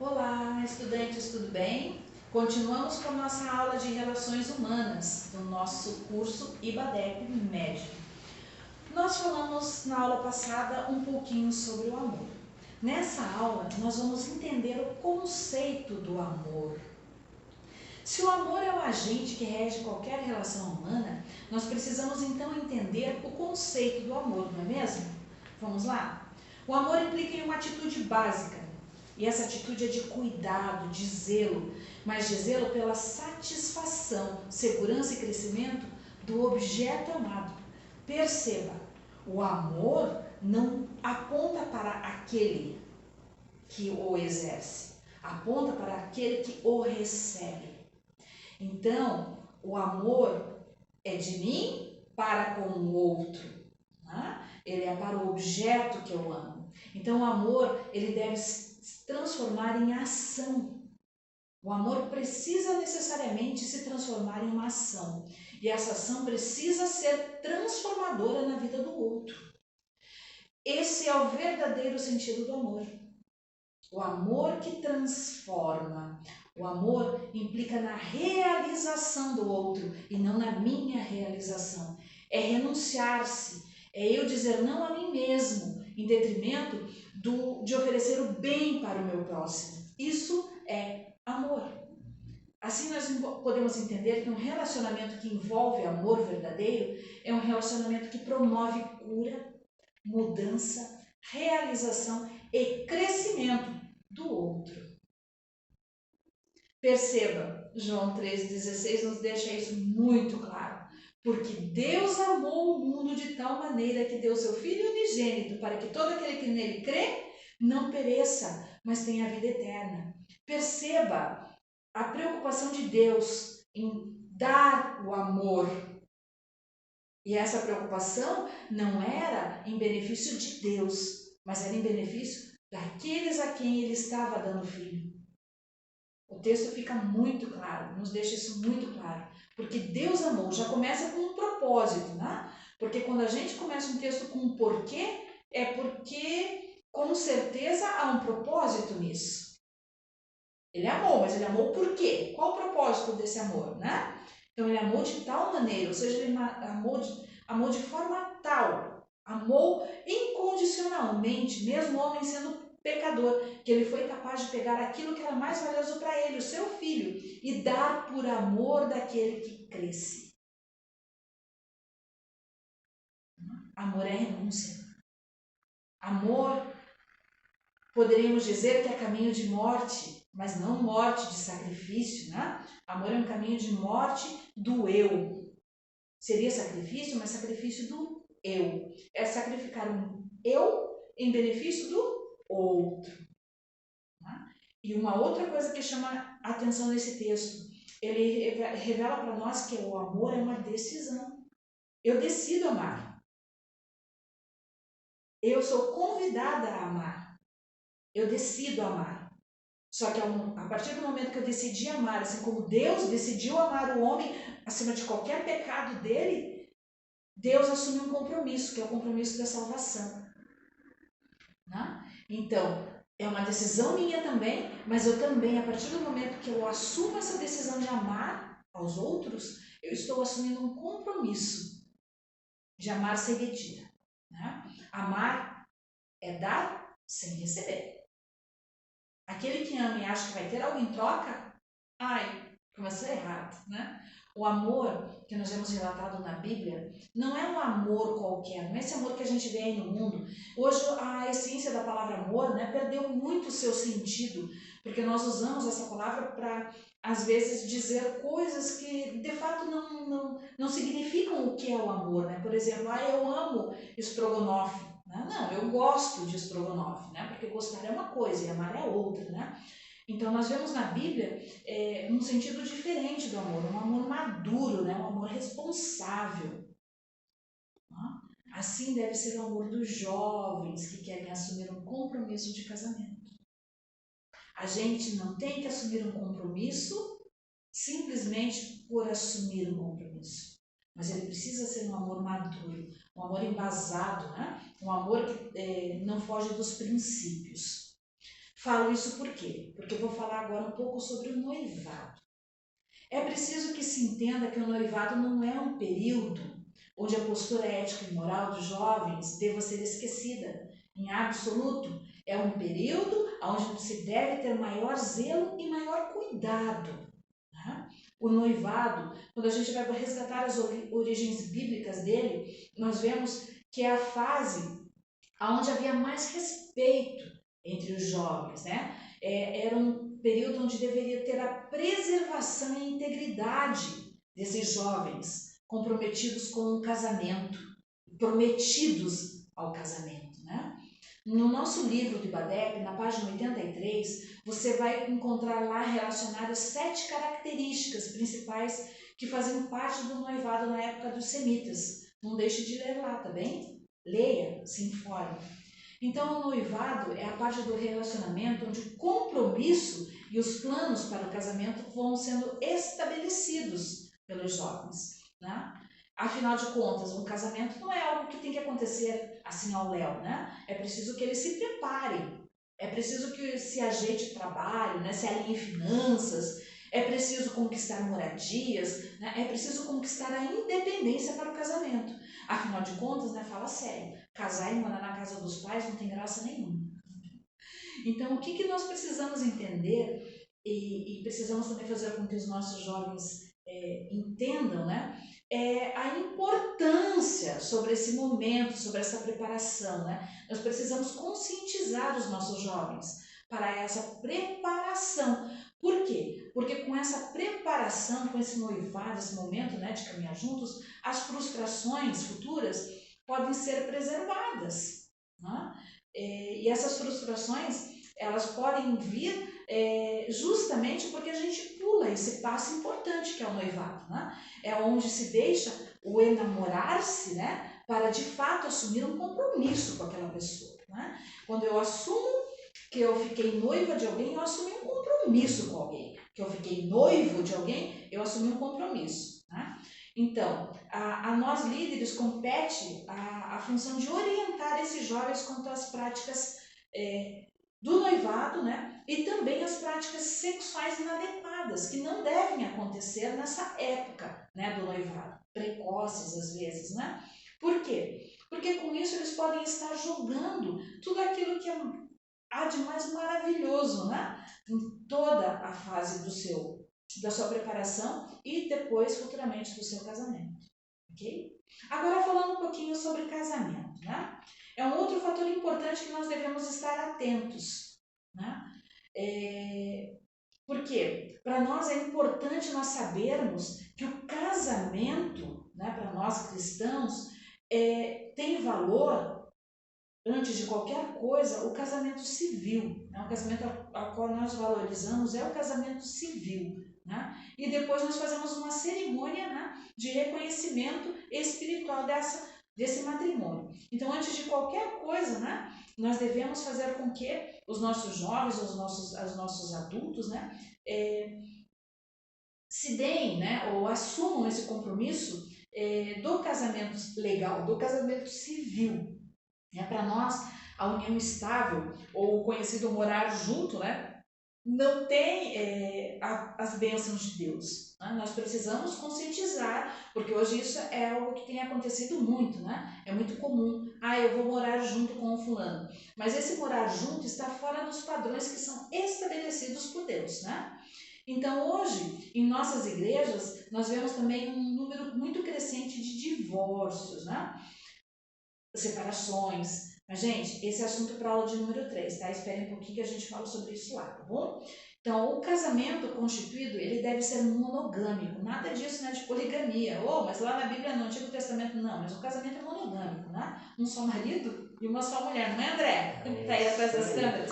Olá, estudantes, tudo bem? Continuamos com a nossa aula de Relações Humanas do nosso curso IBADEP Médio. Nós falamos na aula passada um pouquinho sobre o amor. Nessa aula, nós vamos entender o conceito do amor. Se o amor é o agente que rege qualquer relação humana, nós precisamos então entender o conceito do amor, não é mesmo? Vamos lá? O amor implica em uma atitude básica. E essa atitude é de cuidado, de zelo, mas de zelo pela satisfação, segurança e crescimento do objeto amado. Perceba, o amor não aponta para aquele que o exerce, aponta para aquele que o recebe. Então, o amor é de mim para com o outro, né? Ele é para o objeto que eu amo. Então, o amor, ele deve se transformar em ação. O amor precisa necessariamente se transformar em uma ação. E essa ação precisa ser transformadora na vida do outro. Esse é o verdadeiro sentido do amor. O amor que transforma. O amor implica na realização do outro e não na minha realização. É renunciar-se, é eu dizer não a mim mesmo, em detrimento de oferecer o bem para o meu próximo. Isso é amor. Assim nós podemos entender que um relacionamento que envolve amor verdadeiro é um relacionamento que promove cura, mudança, realização e crescimento do outro. Perceba, João 3,16 nos deixa isso muito claro. Porque Deus amou o mundo de tal maneira que deu seu Filho unigênito para que todo aquele que nele crê não pereça, mas tenha a vida eterna. Perceba a preocupação de Deus em dar o amor. E essa preocupação não era em benefício de Deus, mas era em benefício daqueles a quem ele estava dando o Filho. O texto fica muito claro, nos deixa isso muito claro. Porque Deus amou, já começa com um propósito, né? Porque quando a gente começa um texto com um porquê, é porque com certeza há um propósito nisso. Ele amou, mas ele amou por quê? Qual o propósito desse amor, né? Então ele amou de tal maneira, ou seja, ele amou de forma tal, amou incondicionalmente, mesmo o homem sendo pecador, que ele foi capaz de pegar aquilo que era mais valioso para ele, o seu filho, e dar por amor daquele que cresce. Amor é renúncia. Amor, poderíamos dizer que é caminho de morte, mas não morte de sacrifício, né? Amor é um caminho de morte do eu. Seria sacrifício, mas sacrifício do eu. É sacrificar um eu em benefício do outro. Né? E uma outra coisa que chama a atenção nesse texto, ele revela para nós que o amor é uma decisão. Eu decido amar. Eu sou convidada a amar. Eu decido amar. Só que a partir do momento que eu decidi amar, assim como Deus decidiu amar o homem acima de qualquer pecado dele, Deus assume um compromisso, que é o compromisso da salvação. Né? Então, é uma decisão minha também, mas eu também, a partir do momento que eu assumo essa decisão de amar aos outros, eu estou assumindo um compromisso de amar sem retira. Né? Amar é dar sem receber. Aquele que ama e acha que vai ter algo em troca, começou errado, né? O amor que nós vemos relatado na Bíblia não é um amor qualquer, não é esse amor que a gente vê aí no mundo. Hoje a essência da palavra amor, né, perdeu muito o seu sentido, porque nós usamos essa palavra para, às vezes, dizer coisas que de fato não significam o que é o amor, né? Por exemplo, eu amo estrogonofe. Não, eu gosto de estrogonofe, né? Porque gostar é uma coisa e amar é outra, né? Então nós vemos na Bíblia um sentido diferente do amor, um amor maduro, né? Um amor responsável. Assim deve ser o amor dos jovens que querem assumir um compromisso de casamento. A gente não tem que assumir um compromisso simplesmente por assumir um compromisso. Mas ele precisa ser um amor maduro, um amor embasado, né? Um amor que não foge dos princípios. Falo isso por quê? Porque eu vou falar agora um pouco sobre o noivado. É preciso que se entenda que o noivado não é um período onde a postura ética e moral dos jovens deva ser esquecida. Em absoluto, é um período onde se deve ter maior zelo e maior cuidado. Né? O noivado, quando a gente vai resgatar as origens bíblicas dele, nós vemos que é a fase onde havia mais respeito entre os jovens, né? Era um período onde deveria ter a preservação e integridade desses jovens comprometidos com o casamento, prometidos ao casamento, né? No nosso livro do IBADEP, na página 83, você vai encontrar lá relacionadas 7 características principais que faziam parte do noivado na época dos semitas. Não deixe de ler lá, tá bem? Leia, se informe. Então, o noivado é a parte do relacionamento onde o compromisso e os planos para o casamento vão sendo estabelecidos pelos jovens, né? Afinal de contas, um casamento não é algo que tem que acontecer assim ao léu, né? É preciso que eles se preparem, é preciso que se ajeite trabalho, né? Se alinhe finanças, é preciso conquistar moradias, né? É preciso conquistar a independência para o casamento. Afinal de contas, né, fala sério, casar e morar na casa dos pais não tem graça nenhuma. Então, o que nós precisamos entender e precisamos também fazer com que os nossos jovens entendam, né, é a importância sobre esse momento, sobre essa preparação, né? Nós precisamos conscientizar os nossos jovens para essa preparação. Por quê? Porque com essa preparação, com esse noivado, esse momento, né, de caminhar juntos, as frustrações futuras podem ser preservadas, né? E essas frustrações, elas podem vir justamente porque a gente pula esse passo importante que é o noivado, né? É onde se deixa o enamorar-se, né, para de fato assumir um compromisso com aquela pessoa, né? Quando eu assumo que eu fiquei noiva de alguém, eu assumi um compromisso com alguém. Que eu fiquei noivo de alguém, eu assumi um compromisso, né? Então, a nós líderes compete a função de orientar esses jovens quanto às práticas do noivado, né? E também as práticas sexuais inadequadas, que não devem acontecer nessa época, né, do noivado, precoces às vezes, né? Por quê? Porque com isso eles podem estar jogando tudo aquilo que há de mais maravilhoso, né? Em toda a fase da sua preparação e depois, futuramente, do seu casamento. Ok? Agora, falando um pouquinho sobre casamento, né? É um outro fator importante que nós devemos estar atentos, né? Por quê? Para nós é importante nós sabermos que o casamento, né, para nós cristãos, tem valor, antes de qualquer coisa, o casamento civil. Né? O casamento ao qual nós valorizamos é o casamento civil. Né? E depois nós fazemos uma cerimônia, né, de reconhecimento espiritual desse matrimônio. Então, antes de qualquer coisa, né, nós devemos fazer com que os nossos jovens, os nossos adultos, né, se deem, né, ou assumam esse compromisso do casamento legal, do casamento civil. Para nós, a união estável, ou o conhecido morar junto, né, não tem as bênçãos de Deus. Né? Nós precisamos conscientizar, porque hoje isso é algo que tem acontecido muito, né? É muito comum. Eu vou morar junto com o fulano. Mas esse morar junto está fora dos padrões que são estabelecidos por Deus, né? Então, hoje, em nossas igrejas, nós vemos também um número muito crescente de divórcios, né? Separações. Mas, gente, esse é assunto para a aula de número 3, tá? Esperem um pouquinho que a gente fala sobre isso lá, tá bom? Então, o casamento constituído, ele deve ser monogâmico. Nada disso, né, de poligamia. Mas lá na Bíblia, no Antigo Testamento, não. Mas o casamento é monogâmico, né? Um só marido e uma só mulher. Não é, André? Tá aí atrás das câmeras.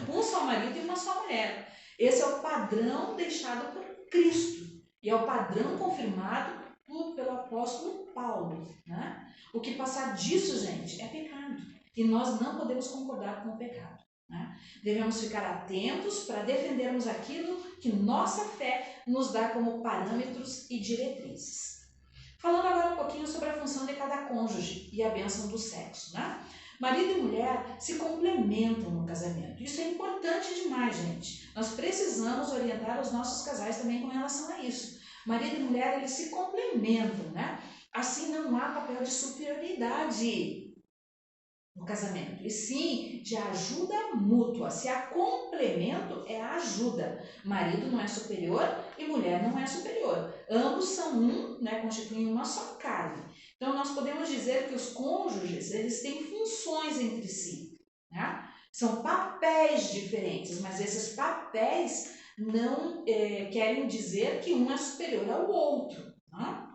Um só marido e uma só mulher. Esse é o padrão deixado por Cristo. E é o padrão confirmado pelo apóstolo Paulo, né? O que passar disso, gente, é pecado. E nós não podemos concordar com o pecado. Né? Devemos ficar atentos para defendermos aquilo que nossa fé nos dá como parâmetros e diretrizes. Falando agora um pouquinho sobre a função de cada cônjuge e a bênção do sexo. Né? Marido e mulher se complementam no casamento. Isso é importante demais, gente. Nós precisamos orientar os nossos casais também com relação a isso. Marido e mulher, eles se complementam, né? Assim, não há papel de superioridade no casamento, e sim de ajuda mútua. Se há complemento, é a ajuda. Marido não é superior e mulher não é superior. Ambos são um, né, constituem uma só carne. Então, nós podemos dizer que os cônjuges, eles têm funções entre si, né? São papéis diferentes, mas esses papéis não querem dizer que um é superior ao outro, né?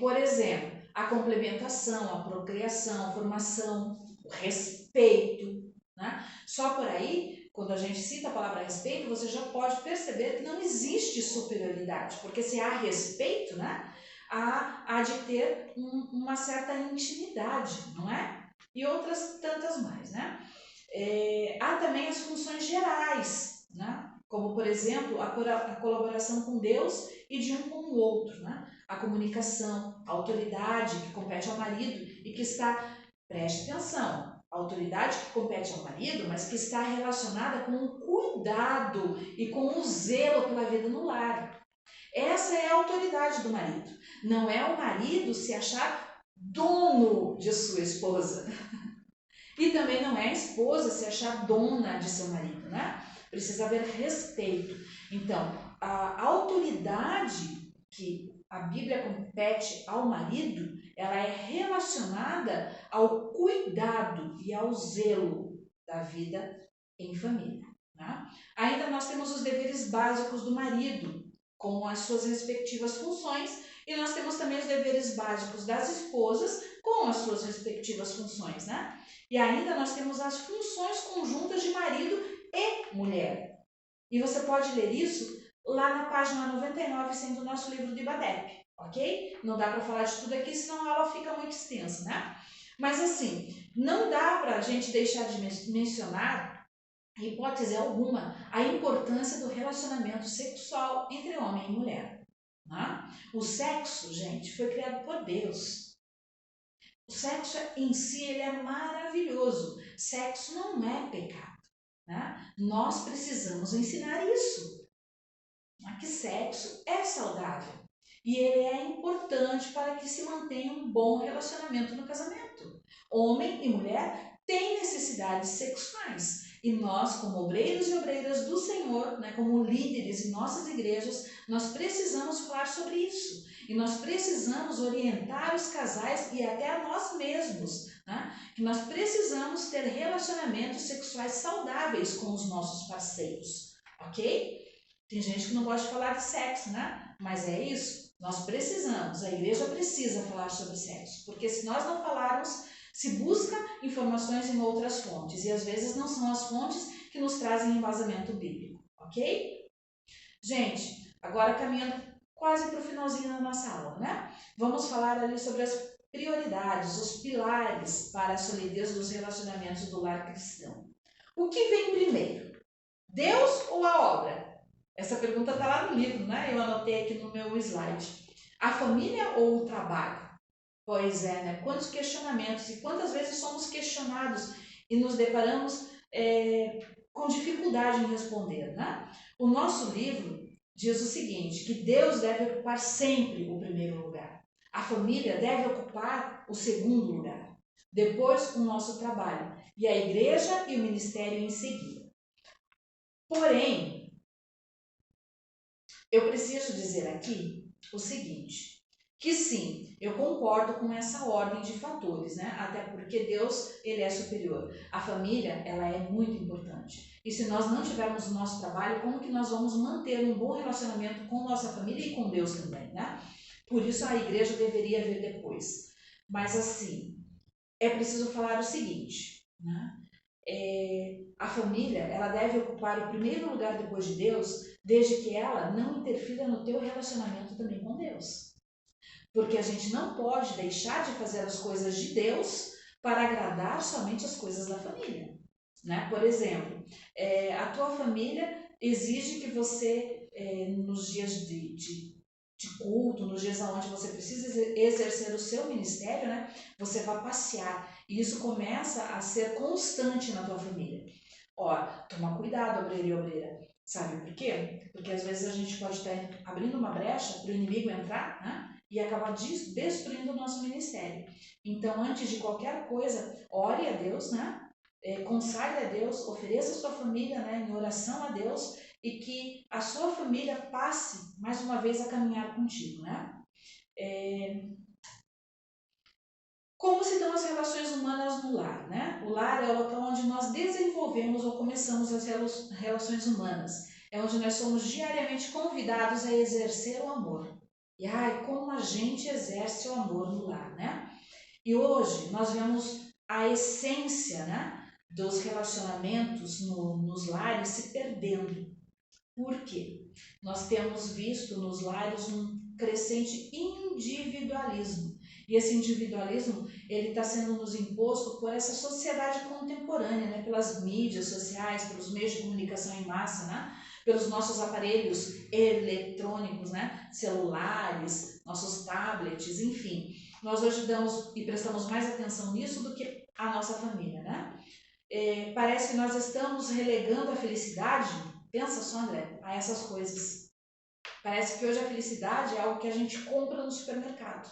Por exemplo, a complementação, a procriação, a formação, o respeito, né? Só por aí, quando a gente cita a palavra respeito, você já pode perceber que não existe superioridade, porque se há respeito, né, há de ter uma certa intimidade, não é? E outras tantas mais, né? Há também as funções gerais, né? Como, por exemplo, a colaboração com Deus e de um com o outro, né? A comunicação, a autoridade que compete ao marido e que está, preste atenção, a autoridade que compete ao marido, mas que está relacionada com o cuidado e com o zelo pela vida no lar. Essa é a autoridade do marido. Não é o marido se achar dono de sua esposa. E também não é a esposa se achar dona de seu marido, né? Precisa haver respeito. Então, a autoridade que a Bíblia compete ao marido, ela é relacionada ao cuidado e ao zelo da vida em família, né? Ainda nós temos os deveres básicos do marido, com as suas respectivas funções, e nós temos também os deveres básicos das esposas, com as suas respectivas funções, né? E ainda nós temos as funções conjuntas de marido e mulher. E você pode ler isso lá na página 99, sendo o nosso livro de Ibadep, ok? Não dá para falar de tudo aqui, senão a aula fica muito extensa, né? Mas assim, não dá para a gente deixar de mencionar, em hipótese alguma, a importância do relacionamento sexual entre homem e mulher. Né? O sexo, gente, foi criado por Deus. O sexo em si ele é maravilhoso. Sexo não é pecado. Né? Nós precisamos ensinar isso. Que sexo é saudável. E ele é importante para que se mantenha um bom relacionamento no casamento. Homem e mulher têm necessidades sexuais. E nós, como obreiros e obreiras do Senhor, né, como líderes em nossas igrejas, nós precisamos falar sobre isso. E nós precisamos orientar os casais e até a nós mesmos, né, que nós precisamos ter relacionamentos sexuais saudáveis com os nossos parceiros, ok? Tem gente que não gosta de falar de sexo, né? Mas é isso. Nós precisamos, a igreja precisa falar sobre sexo, porque se nós não falarmos, se busca informações em outras fontes, e às vezes não são as fontes que nos trazem embasamento bíblico, ok? Gente, agora caminhando quase para o finalzinho da nossa aula, né? Vamos falar ali sobre as prioridades, os pilares para a solidez dos relacionamentos do lar cristão. O que vem primeiro? Deus ou a obra? Essa pergunta está lá no livro, né? Eu anotei aqui no meu slide. A família ou o trabalho? Pois é, né? Quantos questionamentos e quantas vezes somos questionados e nos deparamos com dificuldade em responder, né? O nosso livro diz o seguinte, que Deus deve ocupar sempre o primeiro lugar. A família deve ocupar o segundo lugar. Depois, o nosso trabalho. E a igreja e o ministério em seguida. Porém, eu preciso dizer aqui o seguinte, que sim, eu concordo com essa ordem de fatores, né? Até porque Deus, ele é superior. A família, ela é muito importante. E se nós não tivermos o nosso trabalho, como que nós vamos manter um bom relacionamento com nossa família e com Deus também, né? Por isso a igreja deveria vir depois. Mas assim, é preciso falar o seguinte, né? A família, ela deve ocupar o primeiro lugar depois de Deus, desde que ela não interfira no teu relacionamento também com Deus. Porque a gente não pode deixar de fazer as coisas de Deus para agradar somente as coisas da família. Né? Por exemplo, a tua família exige que você, nos dias de culto, nos dias onde você precisa exercer o seu ministério, né, você vá passear. E isso começa a ser constante na tua família. Ó, toma cuidado, obreiro e obreira. Sabe por quê? Porque às vezes a gente pode estar abrindo uma brecha para o inimigo entrar, né? E acabar destruindo o nosso ministério. Então, antes de qualquer coisa, ore a Deus, né? Consagre a Deus, ofereça a sua família, né, em oração a Deus, e que a sua família passe mais uma vez a caminhar contigo, né? Como se dão as relações humanas no lar, né? O lar é o local onde nós desenvolvemos ou começamos as relações humanas. É onde nós somos diariamente convidados a exercer o amor. E como a gente exerce o amor no lar, né? E hoje nós vemos a essência, né, dos relacionamentos nos lares se perdendo. Por quê? Nós temos visto nos lares um crescente individualismo. E esse individualismo, ele está sendo nos imposto por essa sociedade contemporânea, né? Pelas mídias sociais, pelos meios de comunicação em massa, né? Pelos nossos aparelhos eletrônicos, né? Celulares, nossos tablets, enfim. Nós hoje damos e prestamos mais atenção nisso do que a nossa família, né? Parece que nós estamos relegando a felicidade, pensa só, André, a essas coisas. Parece que hoje a felicidade é algo que a gente compra no supermercado.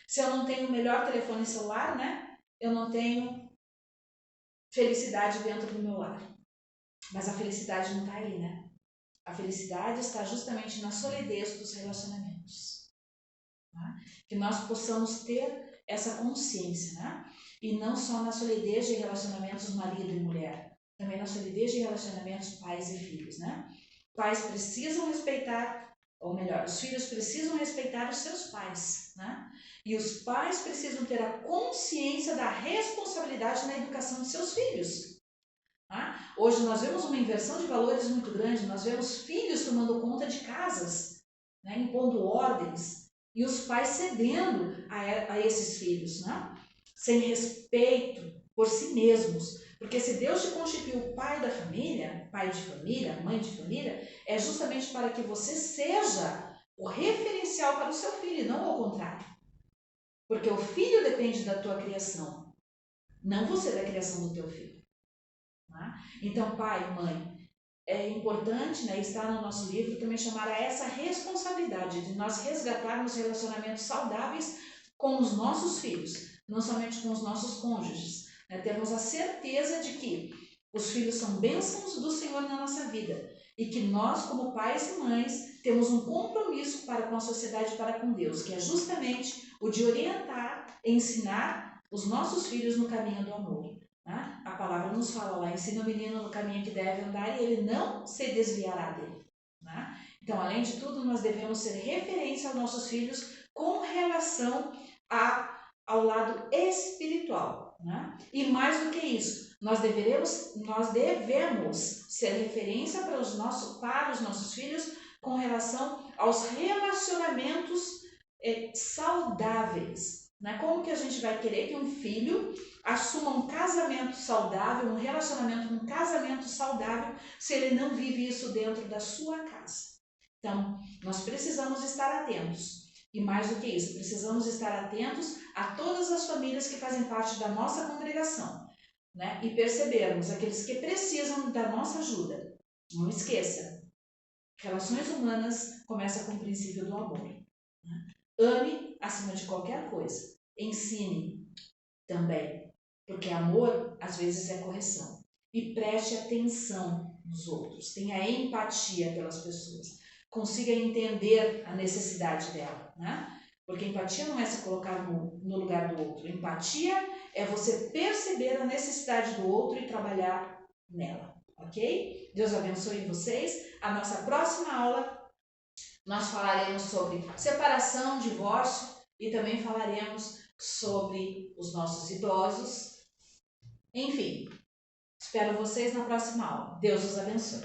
Se eu não tenho o melhor telefone celular, né, eu não tenho felicidade dentro do meu lar. Mas a felicidade não está aí, né? A felicidade está justamente na solidez dos relacionamentos. Tá? Que nós possamos ter essa consciência, né? E não só na solidez de relacionamentos marido e mulher, também na solidez de relacionamentos pais e filhos, né? Pais precisam respeitar, ou melhor, os filhos precisam respeitar os seus pais, né? E os pais precisam ter a consciência da responsabilidade na educação de seus filhos. Tá? Hoje nós vemos uma inversão de valores muito grande, nós vemos filhos tomando conta de casas, né? Impondo ordens, e os pais cedendo a esses filhos, né? Sem respeito por si mesmos. Porque se Deus te constituiu pai da família, pai de família, mãe de família, é justamente para que você seja o referencial para o seu filho, não ao contrário. Porque o filho depende da tua criação, não você da criação do teu filho. Tá? Então, pai, mãe, é importante, né, estar no nosso livro também chamar a essa responsabilidade de nós resgatarmos relacionamentos saudáveis com os nossos filhos, não somente com os nossos cônjuges. Né? Termos a certeza de que os filhos são bênçãos do Senhor na nossa vida e que nós, como pais e mães, temos um compromisso para com a sociedade e para com Deus, que é justamente o de orientar, ensinar os nossos filhos no caminho do amor. Né? A palavra nos fala lá, ensina o menino no caminho que deve andar e ele não se desviará dele. Né? Então, além de tudo, nós devemos ser referência aos nossos filhos com relação ao lado espiritual. Né? E mais do que isso, nós devemos ser referência para os nossos filhos com relação aos relacionamentos saudáveis. Né? Como que a gente vai querer que um filho assuma um casamento saudável, um relacionamento, um casamento saudável, se ele não vive isso dentro da sua casa? Então, nós precisamos estar atentos. E mais do que isso, precisamos estar atentos a todas as famílias que fazem parte da nossa congregação, né? E percebermos aqueles que precisam da nossa ajuda. Não esqueça, relações humanas começam com o princípio do amor. Né? Ame acima de qualquer coisa. Ensine também, porque amor às vezes é correção. E preste atenção nos outros, tenha empatia pelas pessoas, consiga entender a necessidade dela, né? Porque empatia não é se colocar no lugar do outro. Empatia é você perceber a necessidade do outro e trabalhar nela, ok? Deus abençoe vocês. A nossa próxima aula nós falaremos sobre separação, divórcio e também falaremos sobre os nossos idosos. Enfim, espero vocês na próxima aula. Deus os abençoe.